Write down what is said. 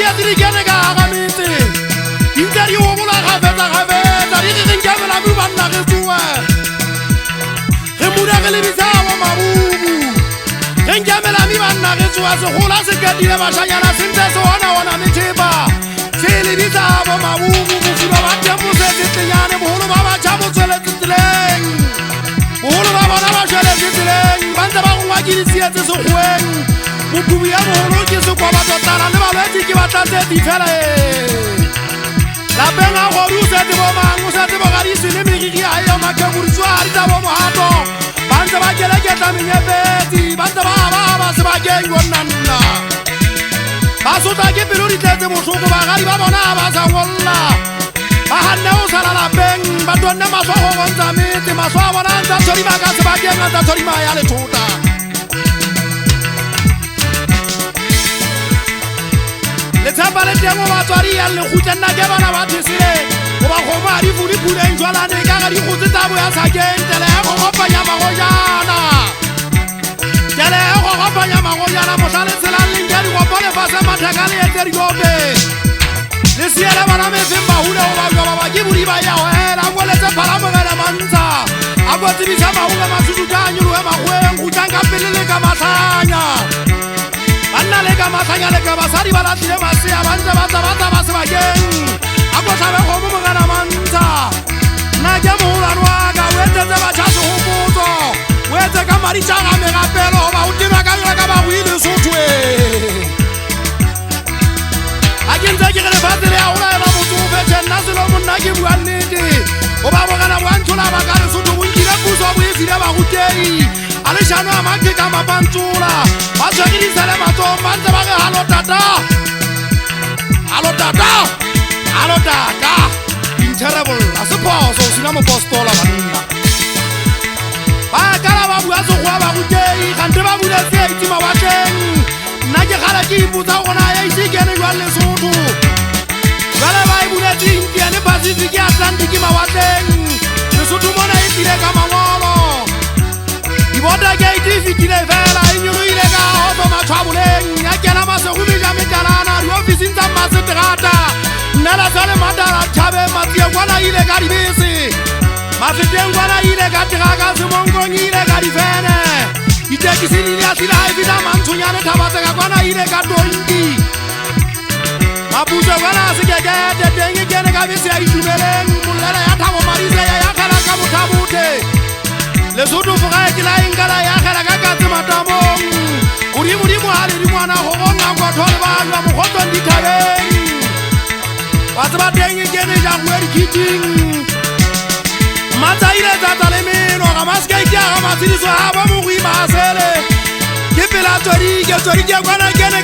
ya tiri kene ka ga metse interi o bola ga feta di re nkabela bu banna ge tsuwa ge mura ge le bitsawa mabubu ge nkabela mi banna ge tsuwa se gola se ka dile bashanyana sentse se ona meteba se le bitsawa mabubu go fuba ba tempo se tsenyane boholo ba ba tshabo tswele tseleng boholo ba bona ba shele tseleng bantse ba ngwa ke disietse se goeng motubu ya boholo ke se kwa ba totala le balwetse ke batla tse di fela la pena go rusetse bo mango sa tsebo ga di sele meriri a ya makaburiso a di tabo mohato bantse ba keleketla menyepetsi bantse ba se ba ke yonnanna ba sota ke pelo di tletse bohloko ba gadi ba bona ba sa ngolla ba hanne o sala lapeng ba tonne maswa go bontsha metse maswa a bona ntse a tshorima ka sebakeng a ntse a tshorima ya lethota letshepa le teng o batswadi ya lekgutla nna ke bana ba thesile goba kgomo a di fudi puleng jwalane ka ga dikgotse tsa bo ya sakeng tele ya go kopanya magojana tele ya go kopanya magojana mohlale tshelang leng ya dikopo lefase matheka le etse dikope le siele bana mefeng bahule go bajoba ba ke bodi ba ya go hela a ngweletse phalamogele mantsha a kotsebisa mahule masusu ka nyologe magweng gutlang ka pele le ka matlhanya banna le ka matlhanya le ka basadi ba latile masea bantse ba sebakeng a kotlhabe kgomo mogana mantsha nna ke mogolwane wa ka o etsetse batšha segopotso o etse ka maditšaga megapelo goba o teba ka jela ka bago ile sothoe a ke ntse ke ge lefatse le ya golaela motsofe tšhe nna selo monna ke bua nnete goba bogana boantshola ba ka lesotho bonkile puso bo efile bagotei a lešano a make ka mapantsola ba tshwegedisele matsong ba ntse ba ge halo tata interable a se phoso o sena mopostola banna ba kala ba bua sekgowa bagotei gante ba buletse ya itse mawatleng nna ke kgala ke ipotsa gona ya ise kene jwang lesotho jale ba e buletse indian pacific atlantic mawatleng lesotho mona e tlile ka mangolo dibota ke iti fitile fela e nyoloile ka oto matshwaboleng ya kena masegomeja metalana diofising tsa maseterata nna la sale matala tšhabe matsieng kwana ile ka dibese mafeteng kwana ile ka teraka semonkong ile ka difene ditekisi liliatlile ga e fita mantshonyane thabatseka kwana ile ka 20 mapuse kwana a sekekete teng e kene ka bese ya itumeleng molele ya thabo marise ya yakgela ka bothabothe lesotho foga e kela enkala ya kgela ka katse matamong godimodimo ga le dingwana go gonga kothole ba jwa mogotsong dithabeng batse ba teng e kene jagoe dikiting matsaile tsatsa le meno ga maskeitiaga matsediso ga ba mogoima a sele ke pela tsodike kwana kene